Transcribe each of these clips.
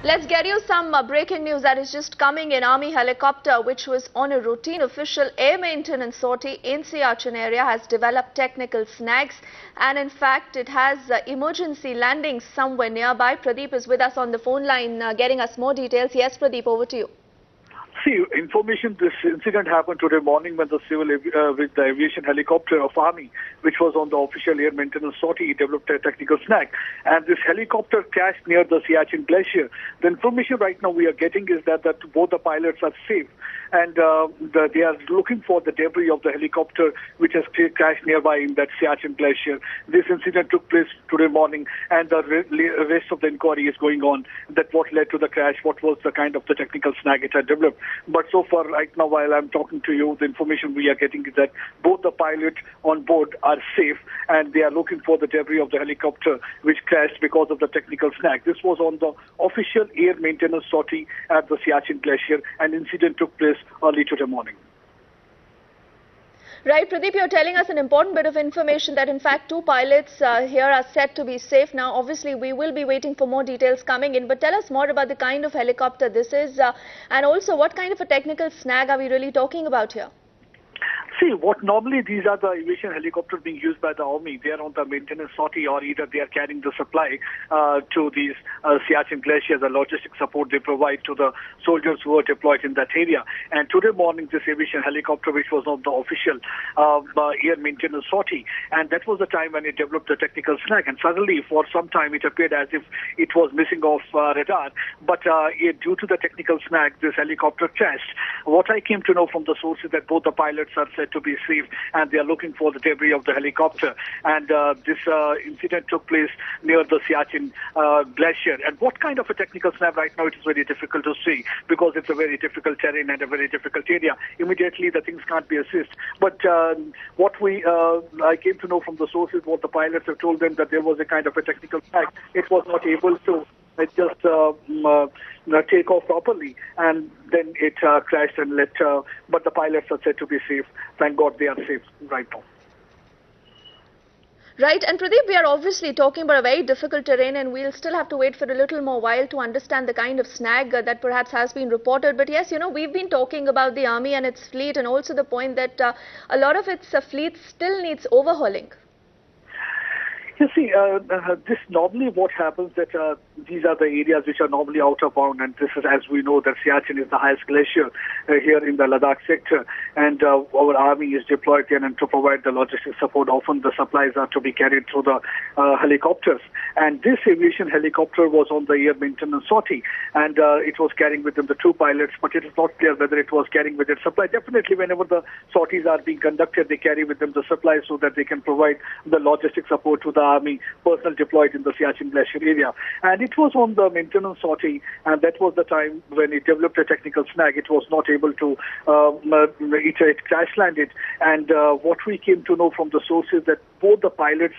Let's get you some breaking news that is just coming in. Army helicopter, which was on a routine official air maintenance sortie in Siachen area, has developed technical snags, and in fact it has emergency landings somewhere nearby. Pradeep is with us on the phone line getting us more details. Yes, Pradeep, over to you. See, information, this incident happened today morning when with the aviation helicopter of Army, which was on the official air maintenance sortie, developed a technical snag. And this helicopter crashed near the Siachen Glacier. The information right now we are getting is that both the pilots are safe. And they are looking for the debris of the helicopter which has crashed nearby in that Siachen Glacier. This incident took place today morning, and the rest of the inquiry is going on. That what led to the crash, what was the kind of the technical snag it had developed. But so far, right now, while I'm talking to you, the information we are getting is that both the pilots on board are safe, and they are looking for the debris of the helicopter which crashed because of the technical snag. This was on the official air maintenance sortie at the Siachen Glacier, and incident took place early today morning. Right, Pradeep, you're telling us an important bit of information that in fact two pilots here are said to be safe. Now, obviously, we will be waiting for more details coming in, but tell us more about the kind of helicopter this is and also what kind of a technical snag are we really talking about here? See, what normally these are the aviation helicopters being used by the Army. They are on the maintenance sortie, or either they are carrying the supply to these Siachen Glacier, the logistic support they provide to the soldiers who are deployed in that area. And today morning, this aviation helicopter, which was on the official air maintenance sortie, and that was the time when it developed the technical snag. And suddenly, for some time, it appeared as if it was missing off radar. But due to the technical snag, this helicopter crashed. What I came to know from the sources that both the pilots are said to be safe, and they are looking for the debris of the helicopter. And this incident took place near the Siachen Glacier. And what kind of a technical snag right now, it is very difficult to see, because it's a very difficult terrain and a very difficult area. Immediately the things can't be assessed. But what I came to know from the sources, what the pilots have told them, that there was a kind of a technical snag. It was not able to just take off properly, and then it crashed and but the pilots are said to be safe. Thank God they are safe right now. Right, and Pradeep, we are obviously talking about a very difficult terrain, and we'll still have to wait for a little more while to understand the kind of snag that perhaps has been reported. But yes, you know, we've been talking about the Army and its fleet, and also the point that a lot of its fleet still needs overhauling. You see, this normally what happens that these are the areas which are normally outer bound, and this is, as we know, that Siachen is the highest glacier here in the Ladakh sector, and our army is deployed there and to provide the logistic support. Often the supplies are to be carried through the helicopters, and this aviation helicopter was on the air maintenance sortie, and it was carrying with them the two pilots, but it is not clear whether it was carrying with it supply. Definitely, whenever the sorties are being conducted, they carry with them the supplies so that they can provide the logistic support to the Army personnel deployed in the Siachen Glacier area. And it was on the maintenance sortie, and that was the time when it developed a technical snag. It was not able to, it crash landed. And what we came to know from the sources that both the pilots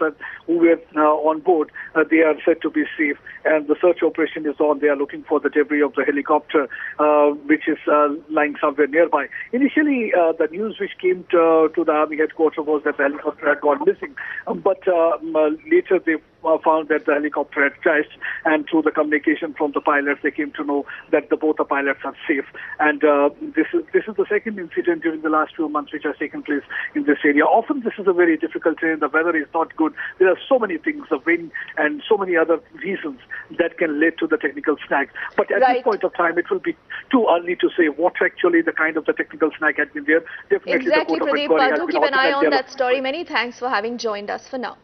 who were on board, they are said to be safe, and the search operation is on. They are looking for the debris of the helicopter, which is lying somewhere nearby. Initially, the news which came to the Army headquarters was that the helicopter had gone missing, but later they found that the helicopter had crashed, and through the communication from the pilots, they came to know that both the pilots are safe. And this is the second incident during the last few months which has taken place in this area. Often this is a very difficult terrain. The weather is not good. There are so many things, the wind and so many other reasons that can lead to the technical snag. But at this point of time, it will be too early to say what actually the kind of the technical snag had been there. Definitely exactly, the Pradeep. Do keep an eye on that story. Many thanks for having joined us for now.